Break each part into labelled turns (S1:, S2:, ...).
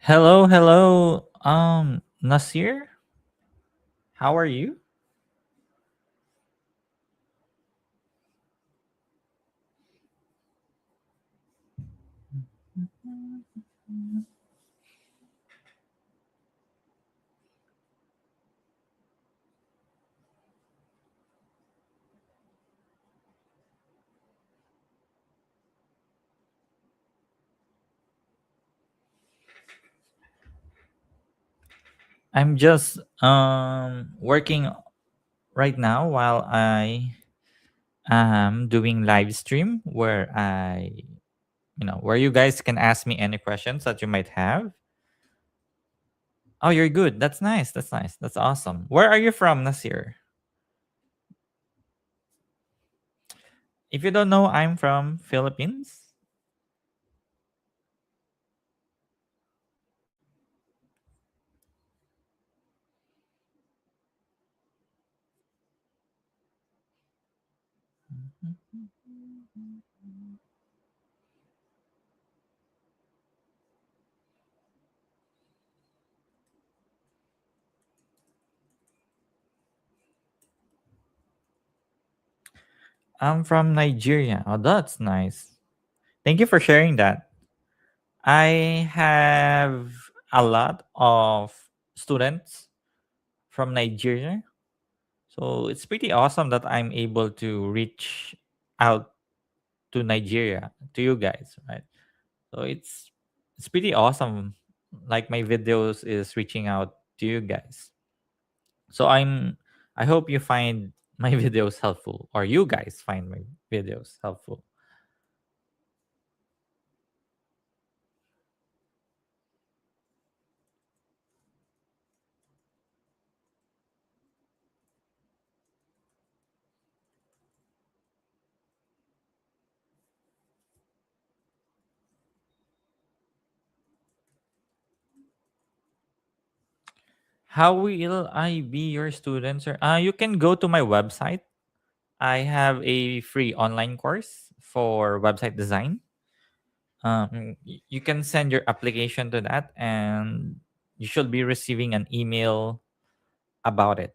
S1: Hello, hello. Nasir, how are you? I'm just working right now while I am doing live stream where where you guys can ask me any questions that you might have. Oh, you're good. That's nice. That's nice. That's awesome. Where are you from, Nasir? If you don't know, I'm from Philippines. I'm from Nigeria. Oh, that's nice. Thank you for sharing that. I have a lot of students from Nigeria. So it's pretty awesome that I'm able to reach out to Nigeria, to you guys, right? So it's pretty awesome. Like my videos is reaching out to you guys. So I hope you find my videos helpful or you guys find my videos helpful. How will I be your student, sir? You can go to my website. I have a free online course for website design. You can send your application to that, and you should be receiving an email about it.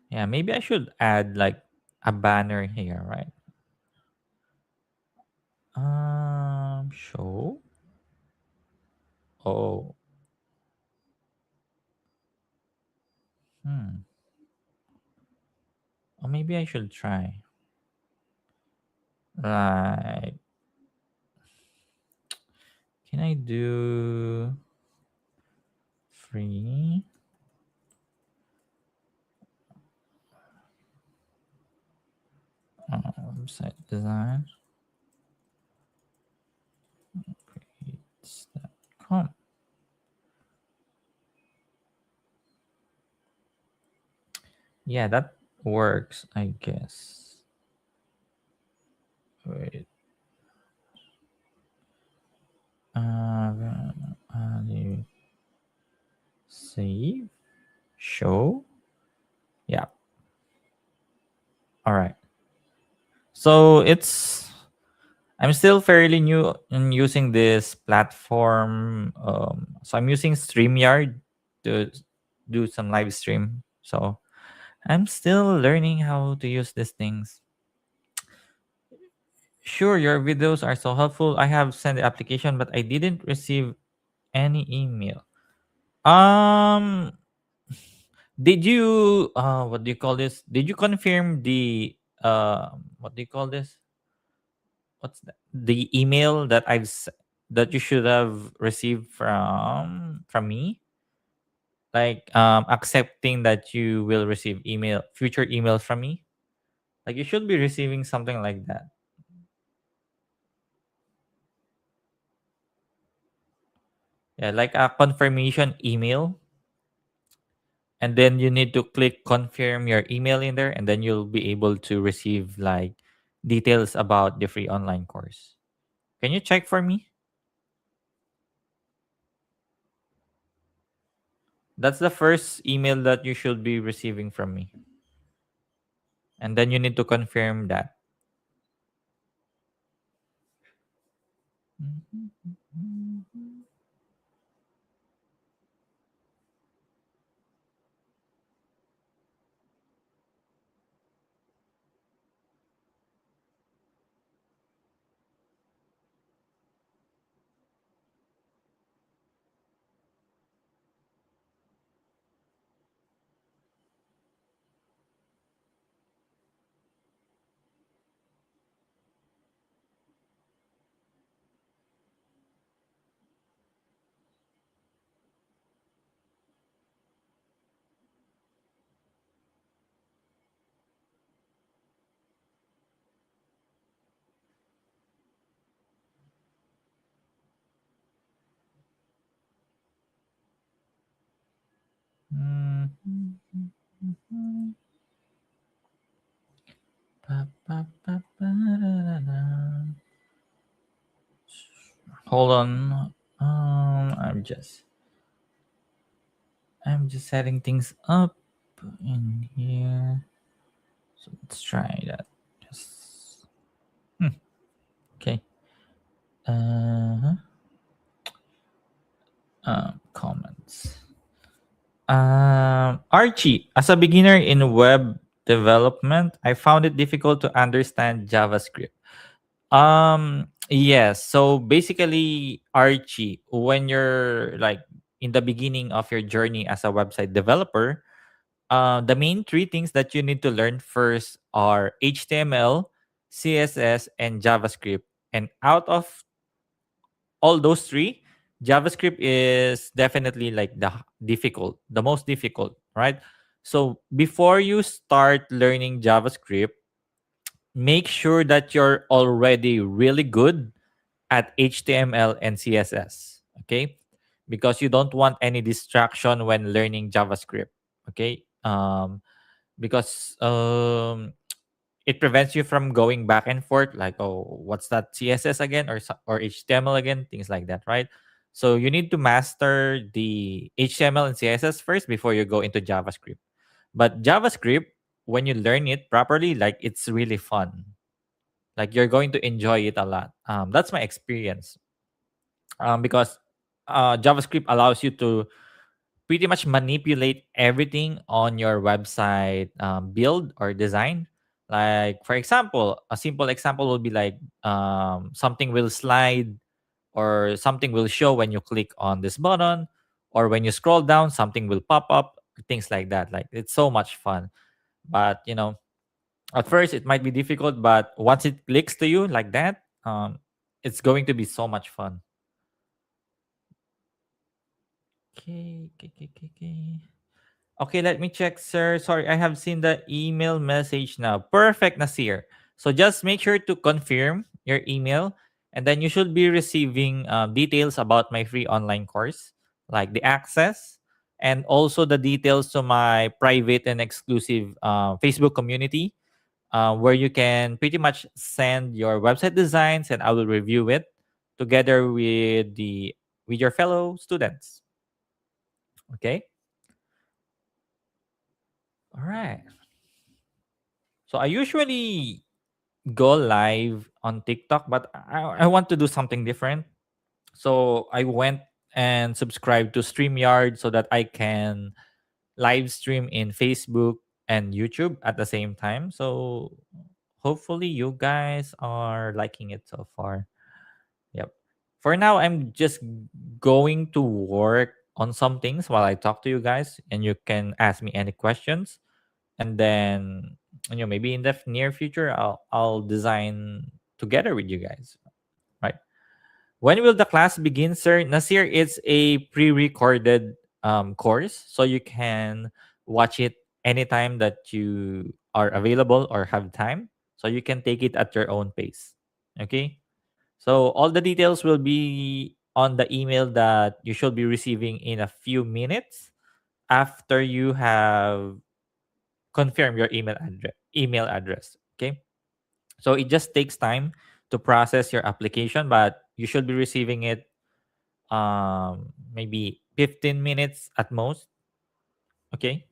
S1: Yeah, maybe I should add like a banner here, right? Show. Oh, hmm. Or maybe I should try. Like, can I do free website design? Creates.com. Yeah, that works, I guess. Wait. You save, show. Yeah. All right. So I'm still fairly new in using this platform. So I'm using StreamYard to do some live stream. So I'm still learning how to use these things. Sure, your videos are so helpful. I have sent the application, but I didn't receive any email. Um, did you what do you call this? Did you confirm the what do you call this? What's that? The email that that you should have received from me? Like accepting that you will receive future emails from me? Like you should be receiving something like that. Yeah, like a confirmation email, and then you need to click confirm your email in there, and then you'll be able to receive like details about the free online course. Can you check for me? That's the first email that you should be receiving from me. And then you need to confirm that. Hold on. I'm just setting things up in here. So let's try that. Just okay. Uh, comments. Archie, as a beginner in web development, I found it difficult to understand JavaScript. Yes. So basically, Archie, when you're like in the beginning of your journey as a website developer, the main three things that you need to learn first are HTML, CSS, and JavaScript. And out of all those three, JavaScript is definitely like the most difficult, right? So before you start learning JavaScript, make sure that you're already really good at HTML and CSS, okay? Because you don't want any distraction when learning JavaScript, okay? Because it prevents you from going back and forth like, oh, what's that CSS again, or HTML again, things like that, right? So you need to master the HTML and CSS first before you go into JavaScript. But JavaScript, when you learn it properly, like it's really fun. Like you're going to enjoy it a lot. That's my experience. Because JavaScript allows you to pretty much manipulate everything on your website build or design. Like for example, a simple example would be like something will slide or something will show when you click on this button, or when you scroll down something will pop up, things like that. Like it's so much fun. But at first it might be difficult, but once it clicks to you like that, it's going to be so much fun. Okay, okay, okay, okay, okay. Okay, let me check, sir. Sorry, I have seen the email message now. Perfect, Nasir. So just make sure to confirm your email, and then you should be receiving details about my free online course, like the access, and also the details to my private and exclusive Facebook community, where you can pretty much send your website designs, and I will review it together with your fellow students. Okay. All right. So I usually go live on TikTok, but I want to do something different. So I went and subscribed to StreamYard so that I can live stream in Facebook and YouTube at the same time. So hopefully you guys are liking it so far. Yep. For now, I'm just going to work on some things while I talk to you guys, and you can ask me any questions. And then maybe in the near future, I'll design together with you guys, right? When will the class begin, sir? Nasir, it's a pre-recorded course, so you can watch it anytime that you are available or have time. So you can take it at your own pace. Okay. So all the details will be on the email that you should be receiving in a few minutes after you have confirmed your email address. Okay. So it just takes time to process your application, but you should be receiving it maybe 15 minutes at most. Okay.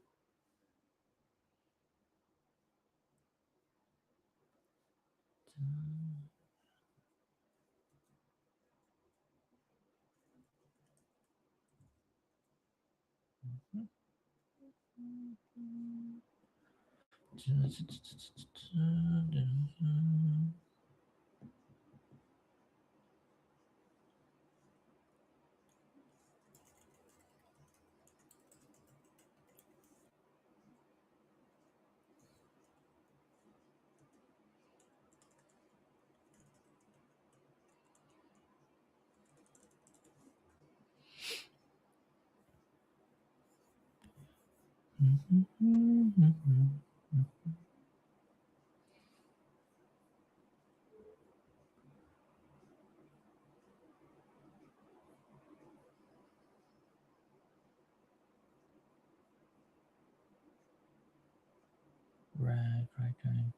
S1: Right, right, right.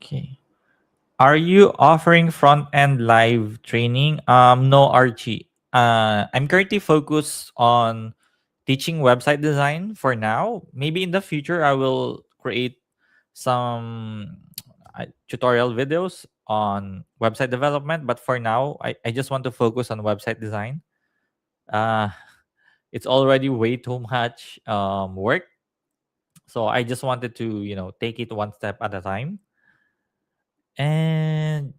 S1: Okay. Are you offering front end live training? No, Archie. I'm currently focused on teaching website design for now. Maybe in the future, I will create some tutorial videos on website development. But for now, I just want to focus on website design. Uh, it's already way too much work. So I just wanted to, take it one step at a time. And,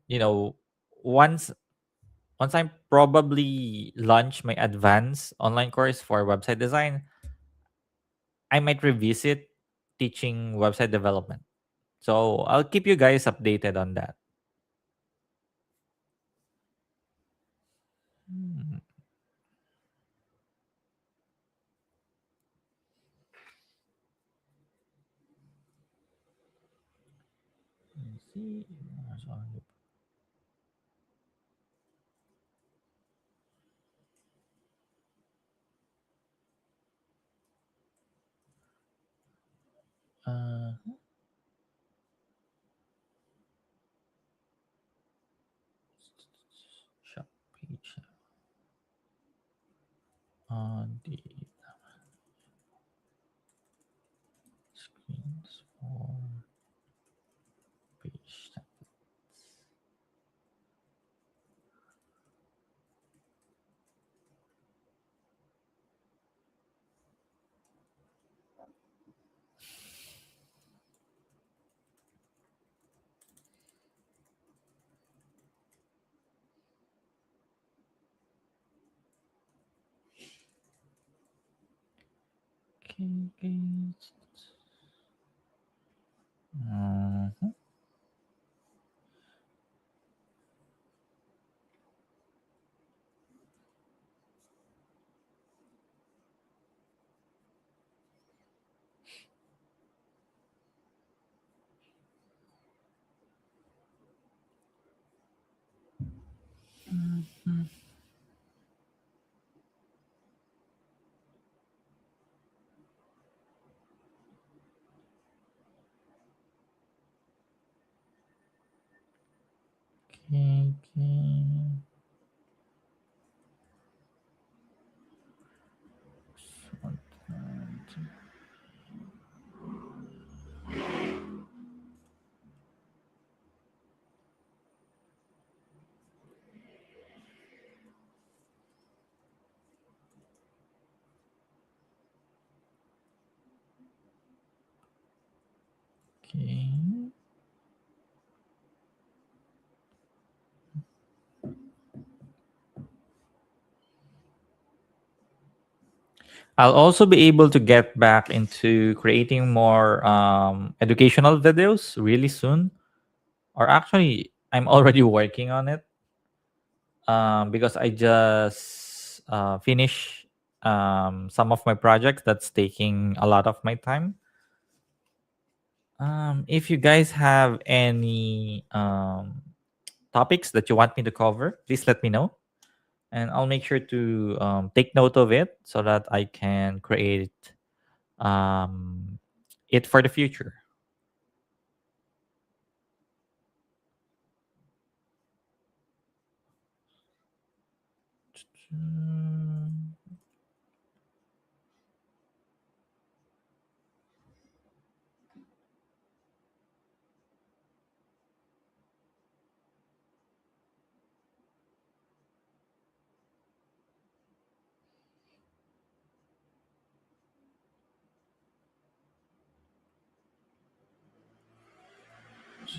S1: once once I probably launch my advanced online course for website design, I might revisit teaching website development. So I'll keep you guys updated on that. Hmm, let's see. Uh, shop page on the screens for page. Okay, okay. Mhm. Mhm. Okay, okay. Okay. I'll also be able to get back into creating more educational videos really soon. Or actually, I'm already working on it because I just finished some of my projects that's taking a lot of my time. If you guys have any topics that you want me to cover, please let me know. And I'll make sure to take note of it so that I can create um, it for the future.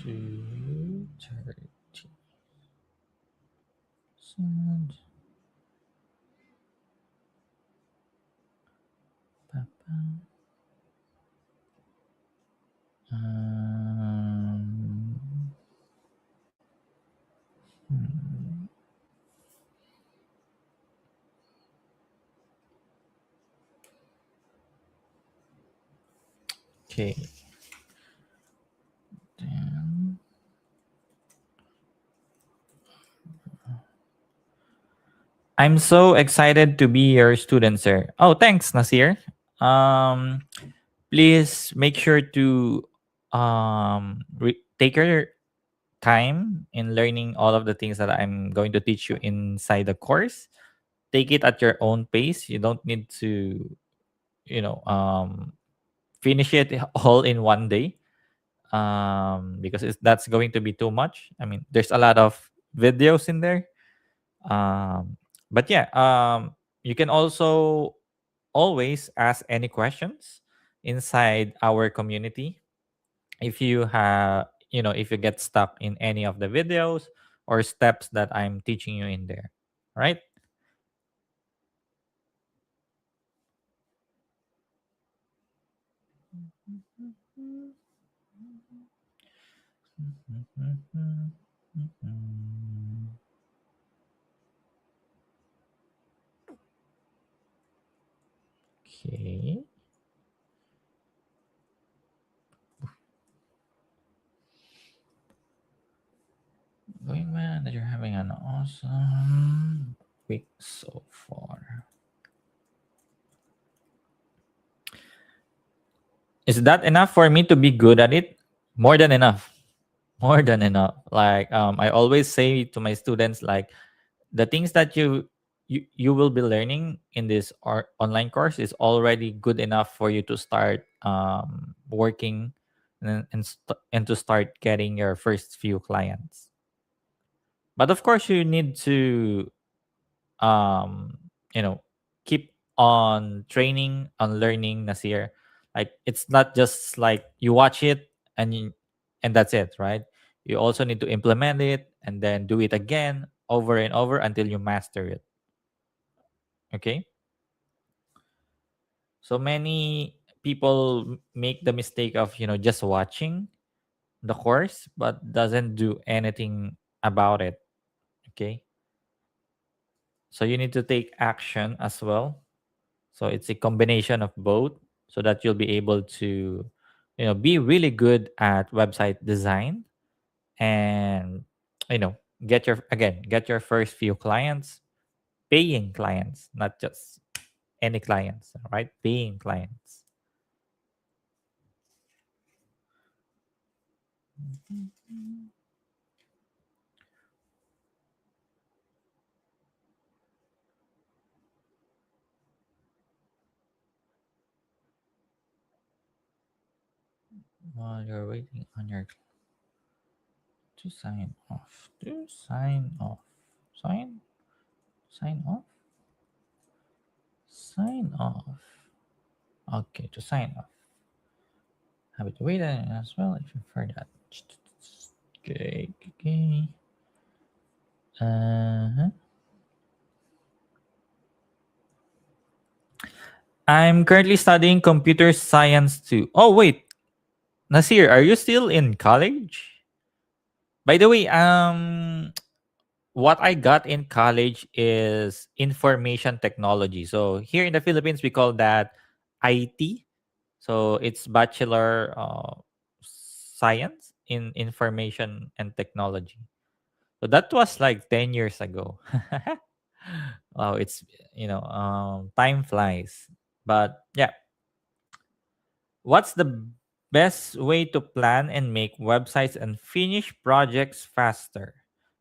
S1: 2:30. Um, hmm, okay. Then I'm so excited to be your student, sir. Oh, thanks, Nasir. Um, Please make sure to take your time in learning all of the things that I'm going to teach you inside the course. Take it at your own pace. You don't need to, you know, finish it all in one day, because that's going to be too much. I mean, there's a lot of videos in there. Um, but yeah, you can also always ask any questions inside our community if you have, if you get stuck in any of the videos or steps that I'm teaching you in there, right? Okay. Going man that you're having an awesome week so far. Is that enough for me to be good at it? More than enough. More than enough. Like, I always say to my students, like, the things that you will be learning in this online course is already good enough for you to start working, and to start getting your first few clients. But of course, you need to, um you know keep on training, on learning, Nasir. Like, it's not just like you watch it and that's it, right? You also need to implement it and then do it again over and over until you master it. Okay. So many people make the mistake of, just watching the course but doesn't do anything about it. Okay. So you need to take action as well. So it's a combination of both, so that you'll be able to, be really good at website design, and, you know, get your first few clients, paying clients, not just any clients, right? Paying clients. While you're waiting on your to sign off, sign sign off, sign off. Okay, to sign off. Have to wait as well if you forgot. Okay, okay. Uh-huh. I'm currently studying computer science too. Oh wait, Nasir, are you still in college? By the way, what I got in college is information technology. So here in the Philippines, we call that IT. So it's Bachelor Science in Information and Technology. So that was like 10 years ago. Wow, it's, time flies. But yeah, what's the best way to plan and make websites and finish projects faster?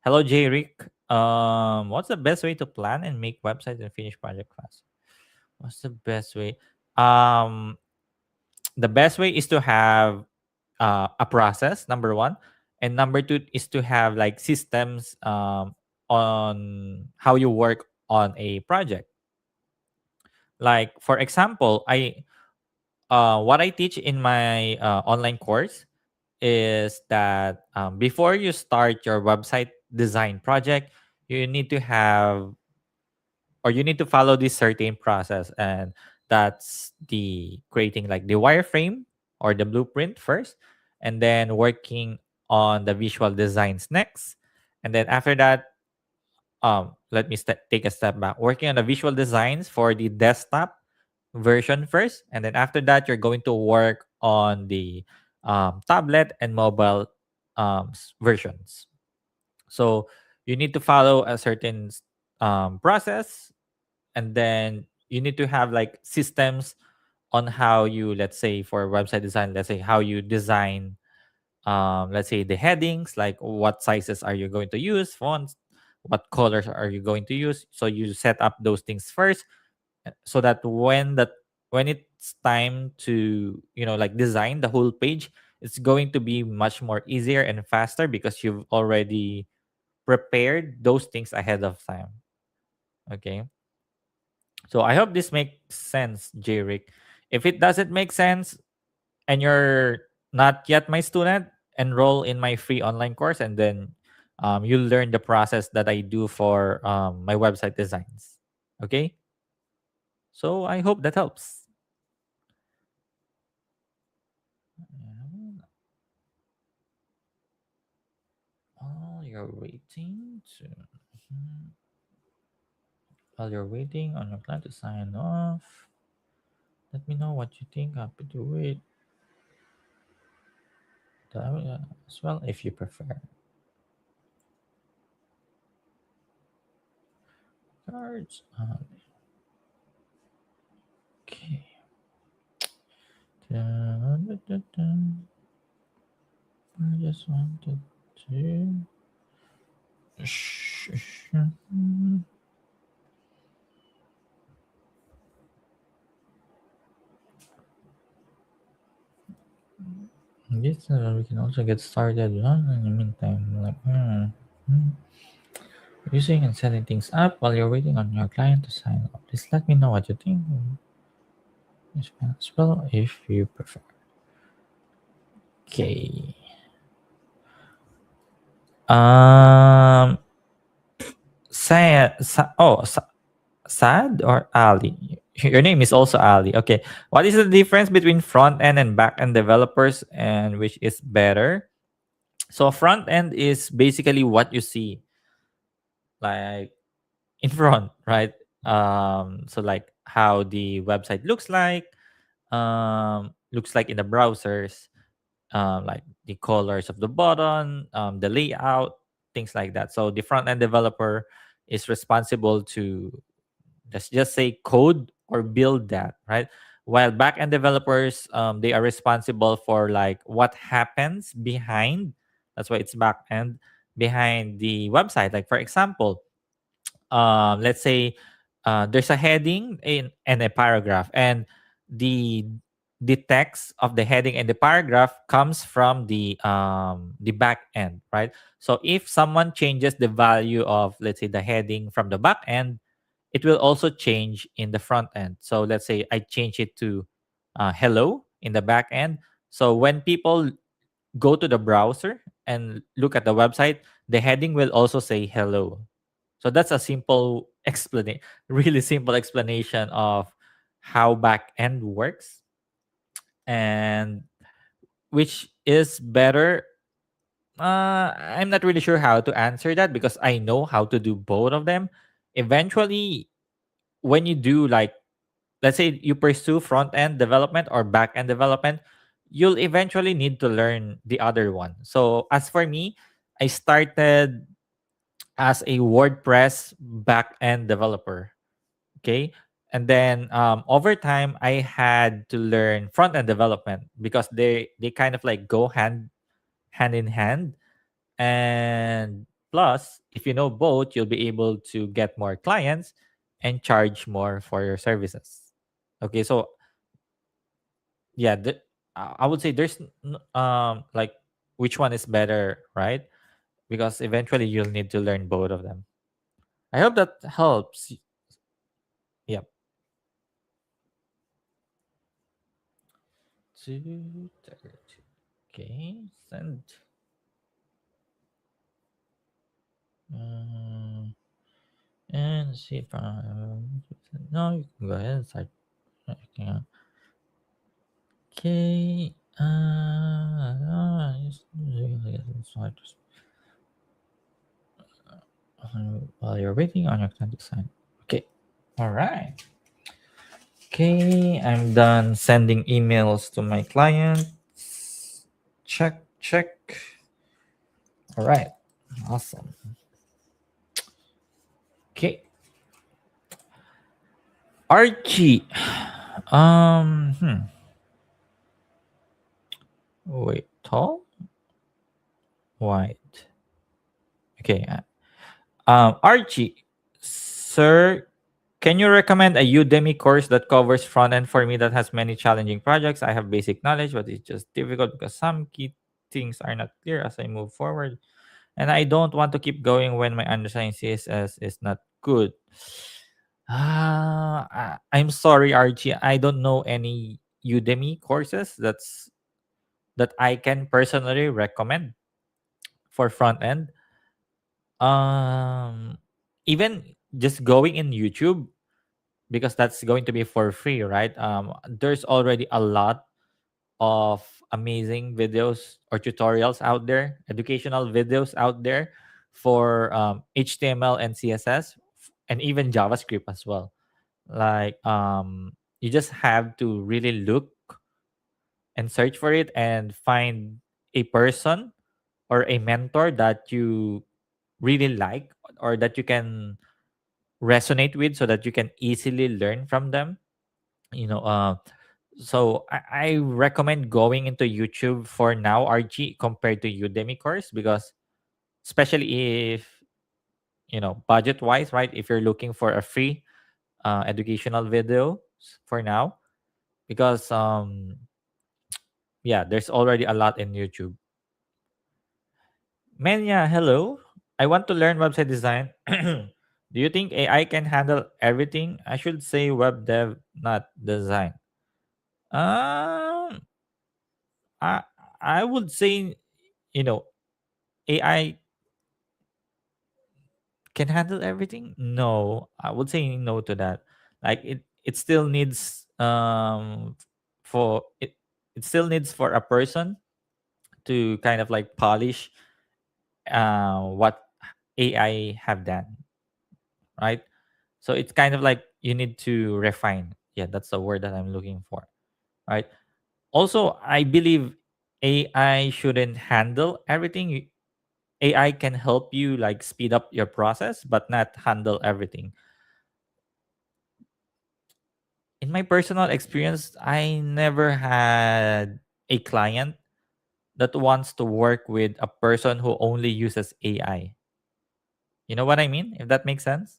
S1: Hello, J Rick. What's the best way to plan and make websites and finish project faster? What's the best way? Um, the best way is to have a process, number one, and number two is to have like systems, on how you work on a project. Like, for example, I what I teach in my online course is that before you start your website design project, you need to have, or you need to follow this certain process, and that's the creating like the wireframe or the blueprint first, and then working on the visual designs next, and then after that, let me take a step back, working on the visual designs for the desktop version first, and then after that you're going to work on the tablet and mobile versions. So you need to follow a certain process, and then you need to have like systems on how you, let's say for website design, let's say how you design, let's say the headings, like what sizes are you going to use, fonts, what colors are you going to use. So you set up those things first, so that when it's time to, like design the whole page, it's going to be much more easier and faster because you've already prepared those things ahead of time. Okay, so I hope this makes sense, Jrick. If it doesn't make sense and you're not yet my student, enroll in my free online course, and then you'll learn the process that I do for my website designs. Okay, so I hope that helps. While you're waiting to, Mhm. while you're waiting on your client to sign off, let me know what you think. Happy to wait as well if you prefer. Cards. Okay. Dun, dun, dun, dun. I just wanted to. Yes, we can also get started in the meantime. Like, using and setting things up while you're waiting on your client to sign up. Please let me know what you think. As well, if you prefer. Okay. Um. Sad or Ali? Your name is also Ali. Okay. What is the difference between front end and back end developers, and which is better? So front end is basically what you see like in front, right? So like how the website looks like in the browsers, like the colors of the button, the layout, things like that. So the front end developer is responsible to, let's just say, code or build that, right? While back end developers, they are responsible for like what happens behind. That's why it's back end, behind the website. Like for example, let's say there's a heading in and a paragraph, and the the text of the heading and the paragraph comes from the back end, right? So if someone changes the value of, let's say, the heading from the back end, it will also change in the front end. So let's say I change it to hello in the back end. So when people go to the browser and look at the website, the heading will also say hello. So that's a simple explanation, really simple explanation of how back end works, and which is better. I'm not really sure how to answer that because I know how to do both of them. Eventually, when you do like, let's say you pursue front end development or back end development, you'll eventually need to learn the other one. So as for me, I started as a WordPress back end developer. Okay. And then over time, I had to learn front end development because they kind of like go hand in hand. And plus, if you know both, you'll be able to get more clients and charge more for your services. Okay, so yeah, I would say there's like which one is better, right? Because eventually you'll need to learn both of them. I hope that helps. Yep. Okay, send. Um, and see if no, you can go ahead and start. Okay. Okay. While you're waiting on your client to sign. Okay. All right. Okay, I'm done sending emails to my clients. Check, check. All right. Awesome. Okay. Archie. Hmm. Wait, tall? White. Okay. Archie, sir, can you recommend a Udemy course that covers front end for me that has many challenging projects? I have basic knowledge, but it's just difficult because some key things are not clear as I move forward. And I don't want to keep going when my understanding CSS is not good. I'm sorry, Archie. I don't know any Udemy courses that I can personally recommend for front end. Um, Even just going in YouTube, because that's going to be for free, right? There's already a lot of amazing videos or tutorials out there, educational videos out there for HTML and CSS and even JavaScript as well. Like you just have to really look and search for it and find a person or a mentor that you really like or that you can resonate with so that you can easily learn from them. You know, so I recommend going into YouTube for now, RG, compared to Udemy course, because especially if budget wise, right? If you're looking for a free educational video for now, because yeah, there's already a lot in YouTube. Menya, hello. I want to learn website design. Do you think AI can handle everything? I should say web dev, not design. Um, I I would say, you know AI can handle everything. No, I would say no to that. Like it still needs for it it still needs for a person to kind of like polish what AI have done, right? So it's kind of like you need to refine. Yeah, that's the word that I'm looking for, right? Also, I believe AI shouldn't handle everything. AI can help you like speed up your process, but not handle everything. In my personal experience, I never had a client that wants to work with a person who only uses AI. You know what I mean? If that makes sense.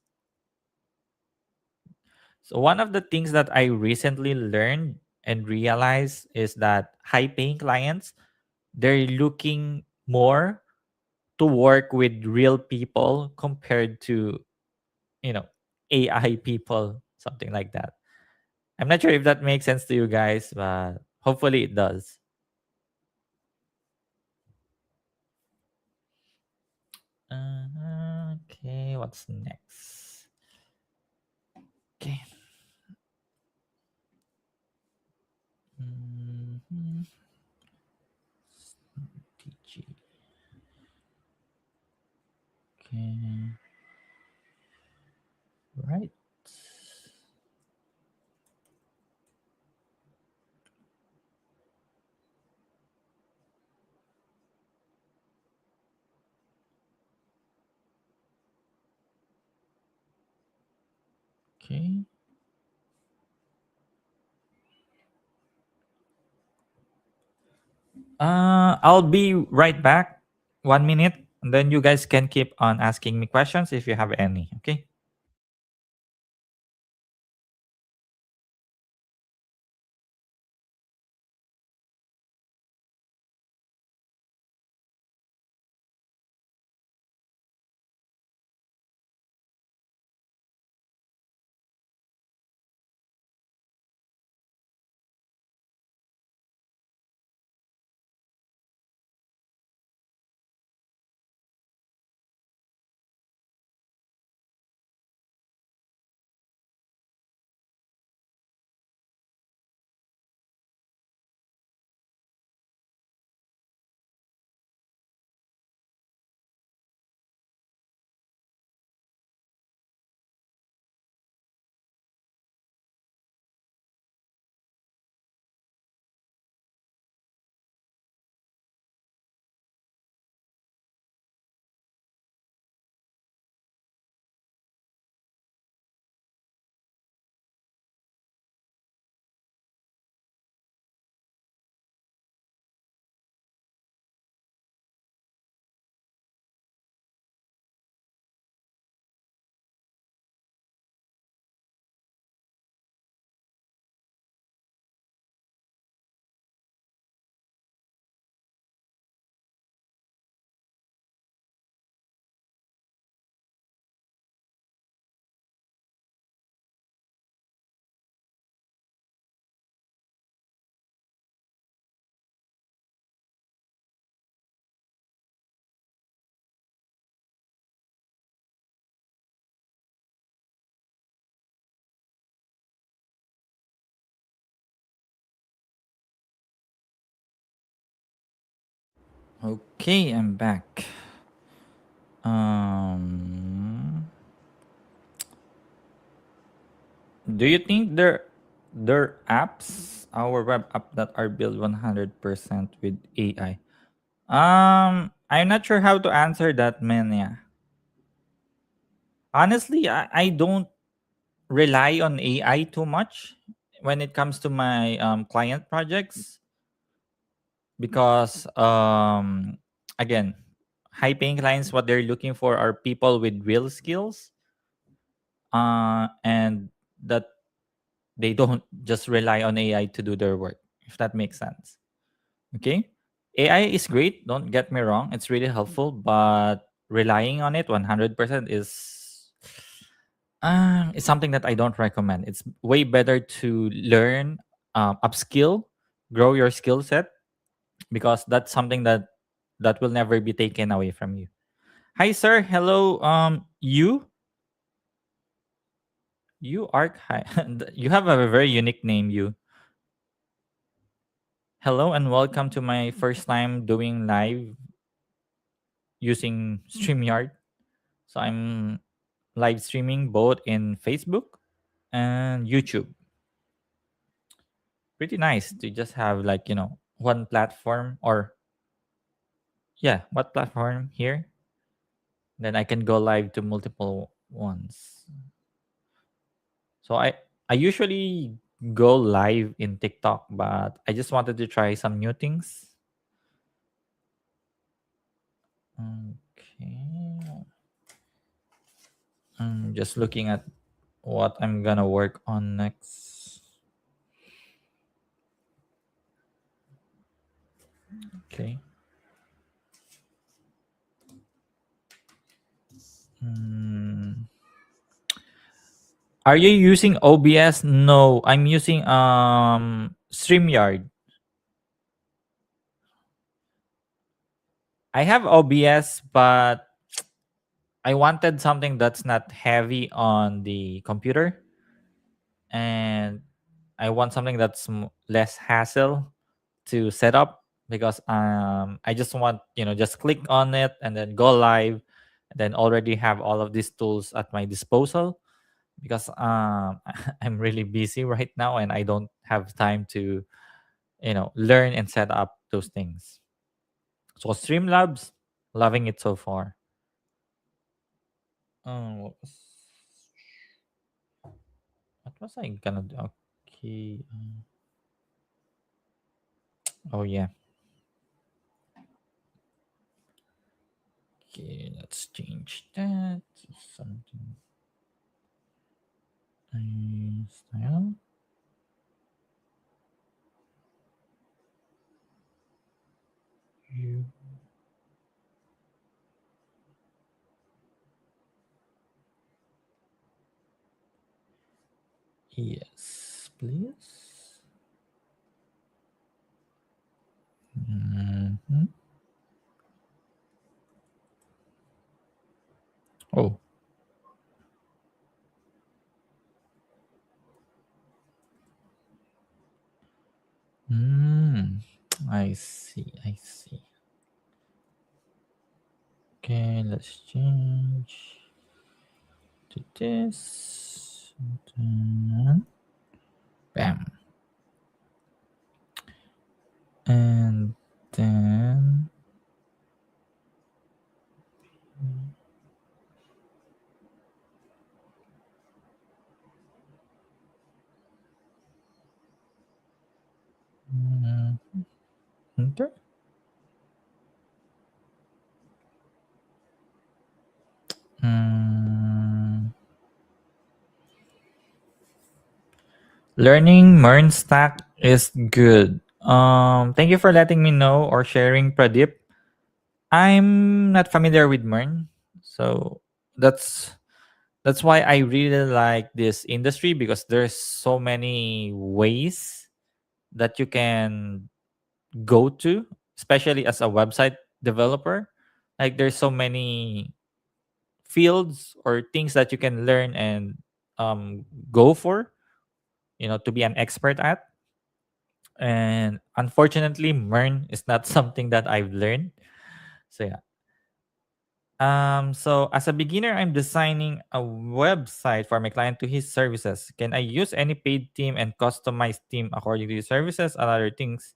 S1: So one of the things that I recently learned and realized is that high paying clients, they're looking more to work with real people compared to, you know, AI people, something like that. I'm not sure if that makes sense to you guys, but hopefully it does. Okay, what's next? Okay. Mhm. TG. Okay. Right. Okay. I'll be right back. 1 minute, and then you guys can keep on asking me questions if you have any. Okay. Okay, I'm back. Um, do you think there are apps, our web app that are built 100% with AI? I'm not sure how to answer that, man. Yeah, honestly, I don't rely on AI too much when it comes to my client projects because again, high paying clients, what they're looking for are people with real skills, and that they don't just rely on AI to do their work, if that makes sense. Okay. AI is great, don't get me wrong, it's really helpful, but relying on it 100% is something that I don't recommend. It's way better to learn, upskill, grow your skill set, because that's something that will never be taken away from you. Hi, sir. Hello. You archive. You have a very unique name. You. Hello and welcome to my first time doing live using StreamYard. So I'm live streaming both in Facebook and YouTube. Pretty nice to just have, like, one platform, or yeah, what platform here. Then I can go live to multiple ones. So I usually go live in TikTok, but I just wanted to try some new things. Okay. I'm just looking at what I'm gonna work on next. Okay. Hmm. Are you using OBS? No, I'm using StreamYard. I have OBS, but I wanted something that's not heavy on the computer, and I want something that's less hassle to set up, because I just want, just click on it and then go live, and then already have all of these tools at my disposal, because I'm really busy right now and I don't have time to, learn and set up those things. So Streamlabs, loving it so far. Oh, what was I gonna do? Okay. Oh yeah. Okay, let's change that to something. Style. You. Yes, please. Mhm. Oh. Mm. I see. I see. Okay, let's change to this. Then, bam. And then. mm, Enter. Mm, Learning MERN stack is good. Thank you for letting me know or sharing, Pradeep. I'm not familiar with MERN, so that's that's why I really like this industry, because there's so many ways that you can go to, especially as a website developer. Like, there's so many fields or things that you can learn and go for, to be an expert at. And unfortunately, MERN is not something that I've learned. So yeah. So as a beginner, I'm designing a website for my client to his services. Can I use any paid theme and customize theme according to his services? Another things,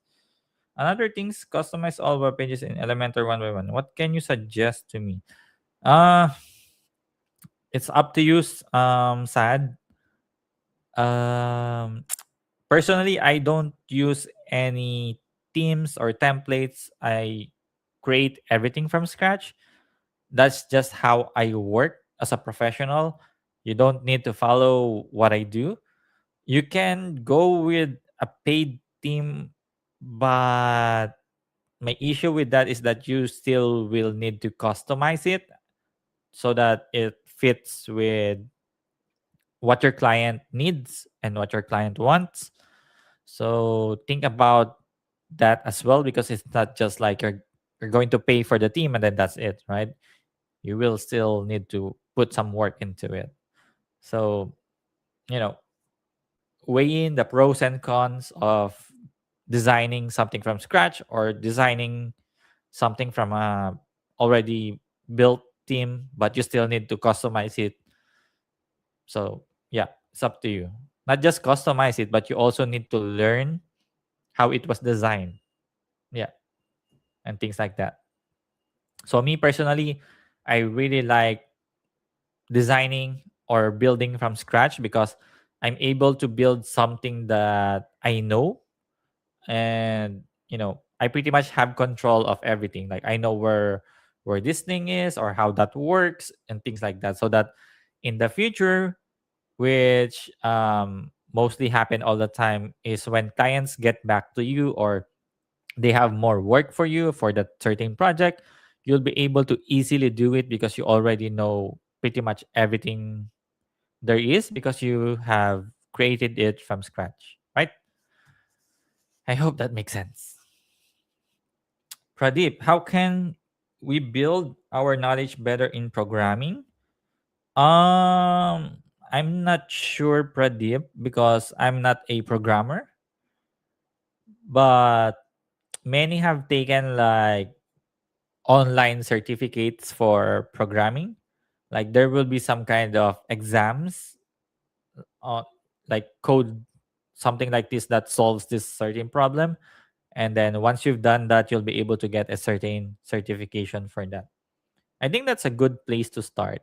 S1: customize all web pages in Elementor one by one. What can you suggest to me? Uh it's up to you, Sad. Um Personally, I don't use any themes or templates. I create everything from scratch. That's just how I work as a professional. You don't need to follow what I do. You can go with a paid theme, but my issue with that is that you still will need to customize it so that it fits with what your client needs and what your client wants. So think about that as well, because it's not just like you're going to pay for the team and then that's it, right? You will still need to put some work into it. So, you know, weigh in the pros and cons of designing something from scratch or designing something from a already built team, but you still need to customize it. So, yeah, it's up to you. Not just customize it, but you also need to learn how it was designed. Yeah, and things like that. So, me personally, I really like designing or building from scratch because I'm able to build something that I know, and I pretty much have control of everything. Like I know where this thing is or how that works and things like that, so that in the future, which mostly happen all the time, is when clients get back to you or they have more work for you for that certain project, you'll be able to easily do it because you already know pretty much everything there is because you have created it from scratch, right? I hope that makes sense. Pradeep, how can we build our knowledge better in programming? I'm not sure, Pradeep, because I'm not a programmer, but many have taken like online certificates for programming. Like there will be some kind of exams, uh, like code something like this that solves this certain problem. And then once you've done that, you'll be able to get a certain certification for that. I think that's a good place to start.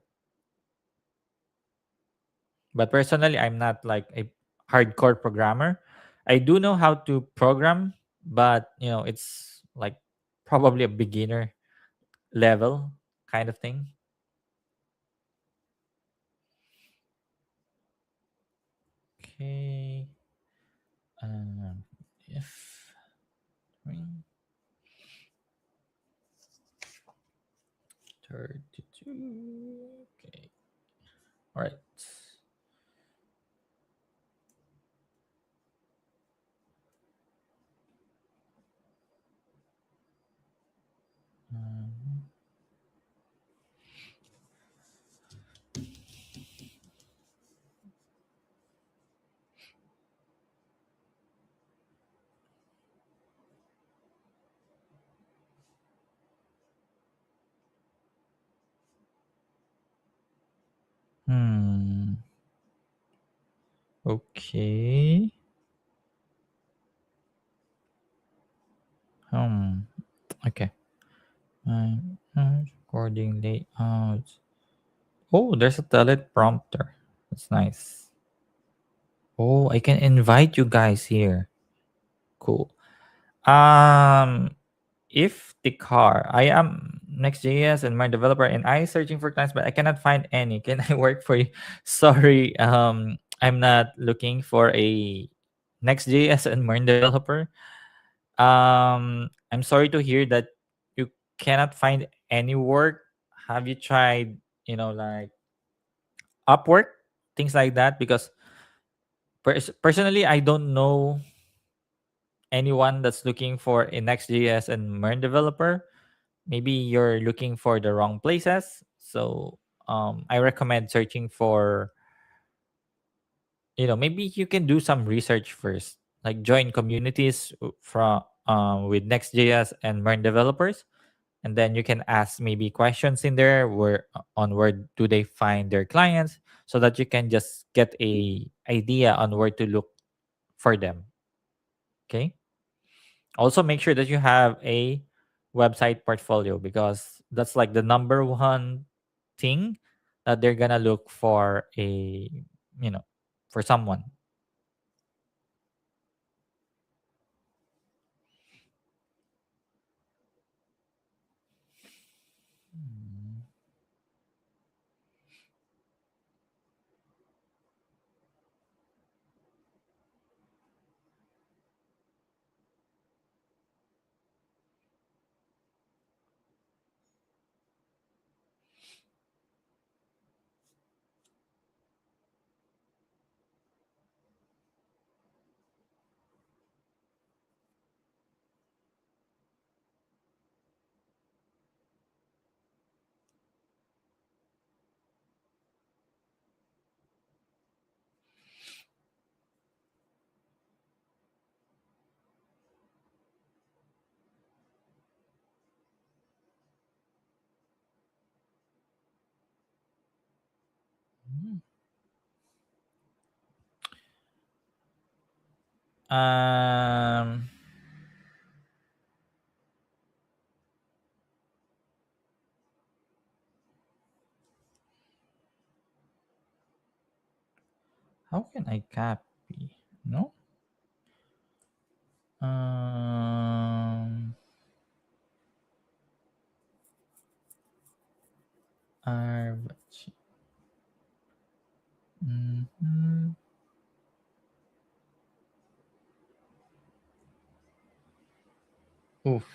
S1: But personally, I'm not like a hardcore programmer. I do know how to program, but it's like probably a beginner level kind of thing. Okay. Um, if 32. Okay. All right. Um, Hmm. Okay. Hmm. Okay. Recording layout. Oh, there's a teleprompter. That's nice. Oh, I can invite you guys here. Cool. Um, if the car, I am Next.js and my developer, and I searching for clients, but I cannot find any. Can I work for you? Sorry, I'm not looking for a Next.js and Mern developer. I'm sorry to hear that you cannot find any work. Have you tried, like Upwork, things like that? Because personally, I don't know anyone that's looking for a Next.js and Mern developer. Maybe you're looking for the wrong places. So I recommend searching for, maybe you can do some research first, like join communities from with Next.js and Mern developers. and then you can ask maybe questions in there where on where do they find their clients, so that you can just get a idea on where to look for them. Okay. Also, make sure that you have a website portfolio, because that's like the number one thing that they're gonna look for, a you know for someone. Mm. um how can I copy? No. um Arch- mhm. Oof.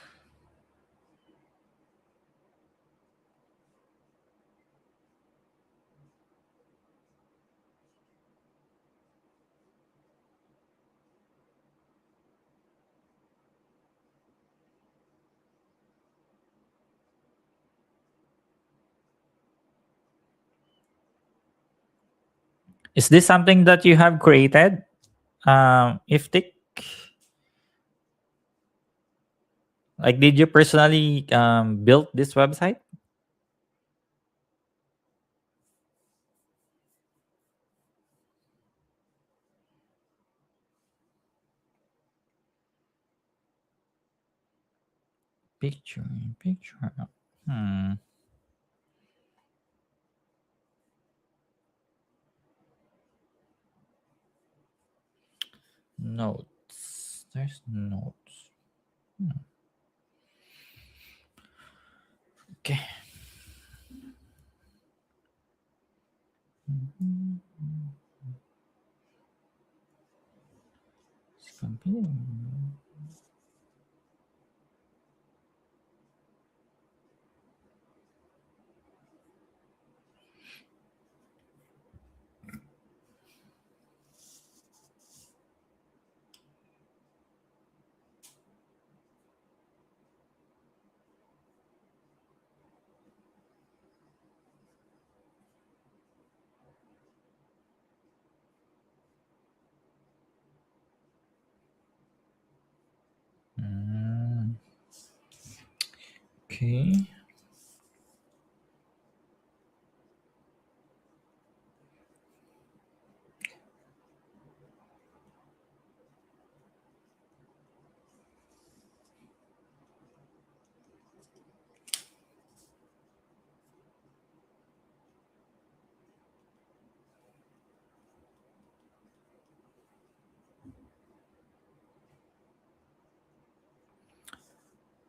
S1: Is this something that you have created? If Tick, like, did you personally build this website? Picture, picture. Hmm. Notes. There's notes. Hmm. Okay. Mhm. It's computing. Mm, okay.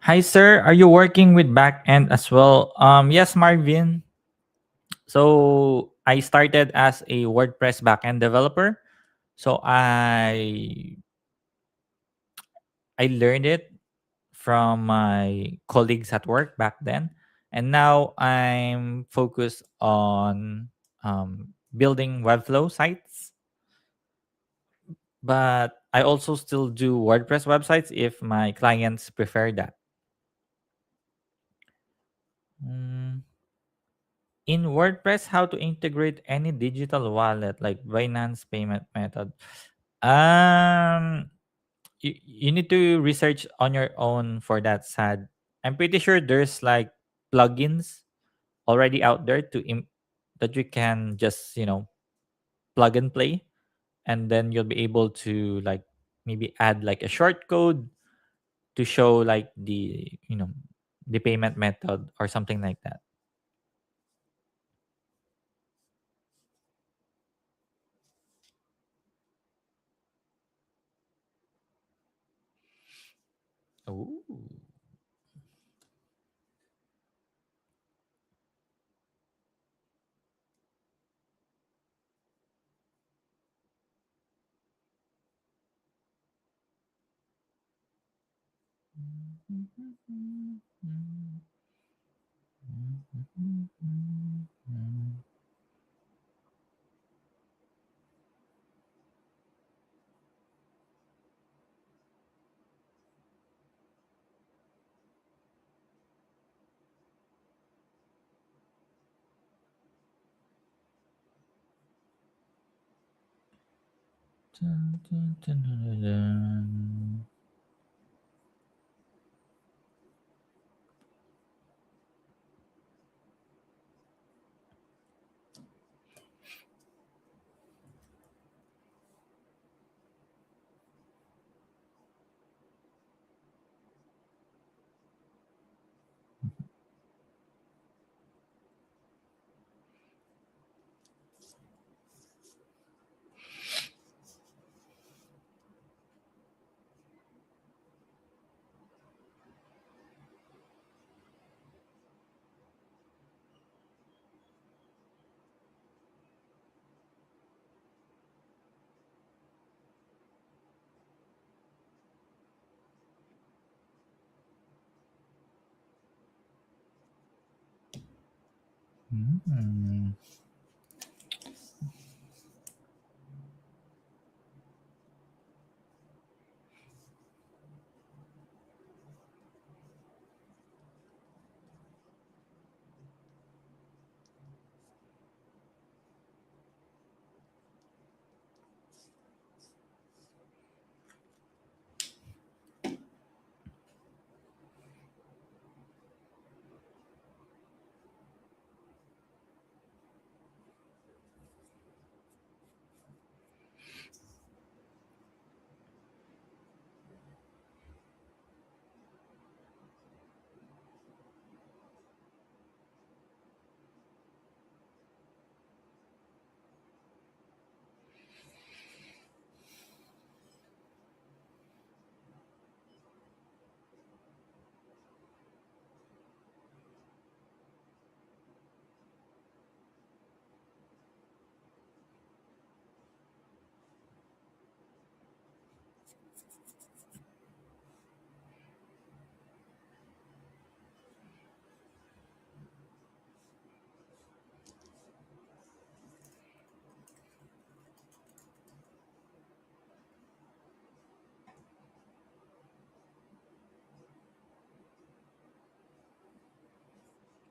S1: Hi, sir. Are you working with backend as well? Yes, Marvin. So I started as a WordPress backend developer. So I learned it from my colleagues at work back then, and now I'm focused on building Webflow sites. But I also still do WordPress websites if my clients prefer that. Mm, in WordPress, how to integrate any digital wallet like Binance payment method? Um, you need to research on your own for that, sad. I'm pretty sure there's like plugins already out there that you can just, plug and play, and then you'll be able to like maybe add like a short code to show like the payment method or something like that. Ooh. Dun, dun, dun, dun, dun, dun. Mm.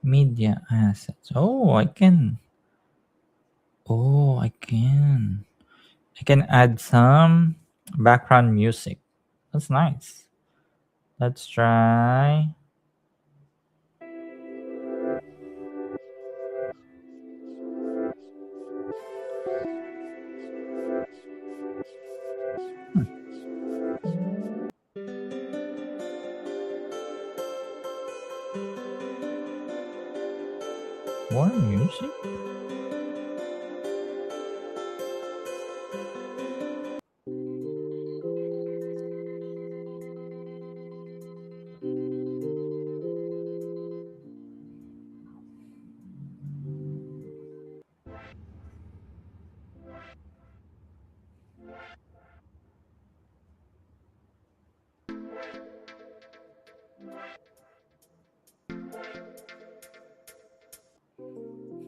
S1: Media assets. Oh, I can. Oh, I can. I can add some background music. That's nice. Let's try. Hmm, more music?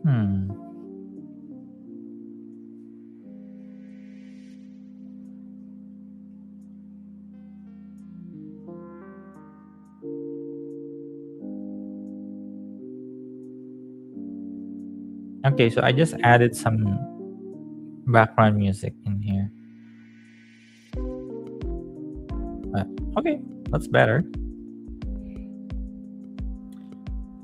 S1: Hmm. Okay, so I just added some background music in here. But okay, that's better.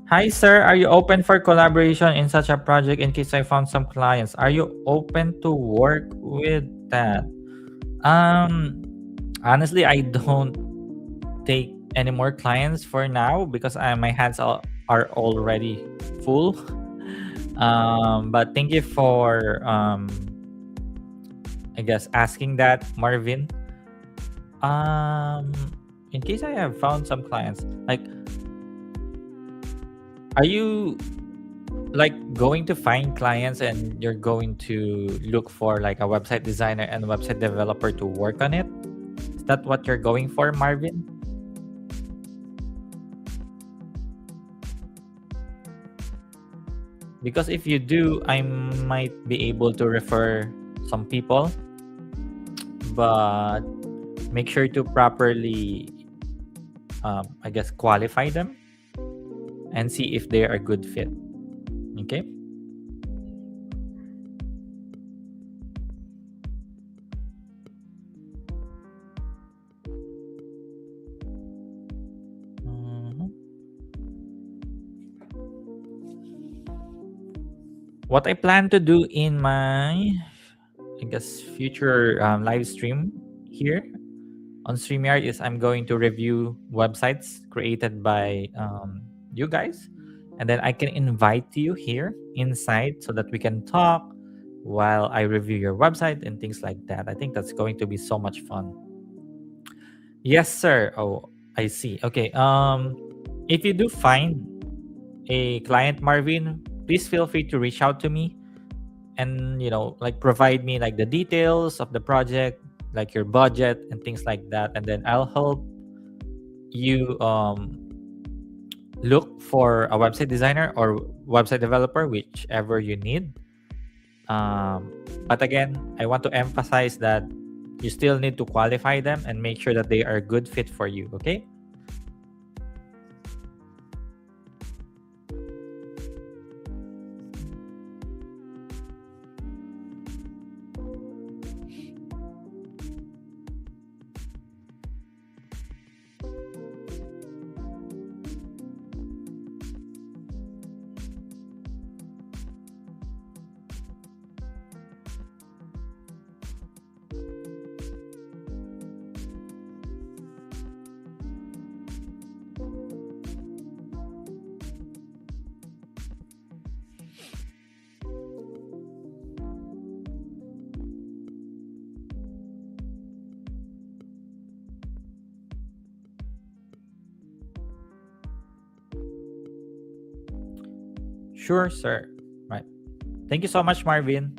S1: Hi, sir. Are you open for collaboration in such a project in case I found some clients? Are you open to work with that? Um, Honestly, I don't take any more clients for now because my hands are already full. But thank you for I guess asking that, Marvin. Um, in case I have found some clients, like, are you like going to find clients and you're going to look for like a website designer and website developer to work on it? Is that what you're going for, Marvin? Because if you do, I might be able to refer some people, but make sure to properly, I guess, qualify them and see if they are a good fit. Okay. Mhm. What I plan to do in my, I guess, future live stream here on StreamYard is I'm going to review websites created by you guys. And then I can invite you here inside so that we can talk while I review your website and things like that. I think that's going to be so much fun. Yes, sir. Oh, I see. Okay. If you do find a client, Marvin, please feel free to reach out to me and like provide me like the details of the project, like your budget and things like that, and then I'll help you look for a website designer or website developer, whichever you need. But again, I want to emphasize that you still need to qualify them and make sure that they are a good fit for you. Okay. Sure, sir. Right. Thank you so much, Marvin.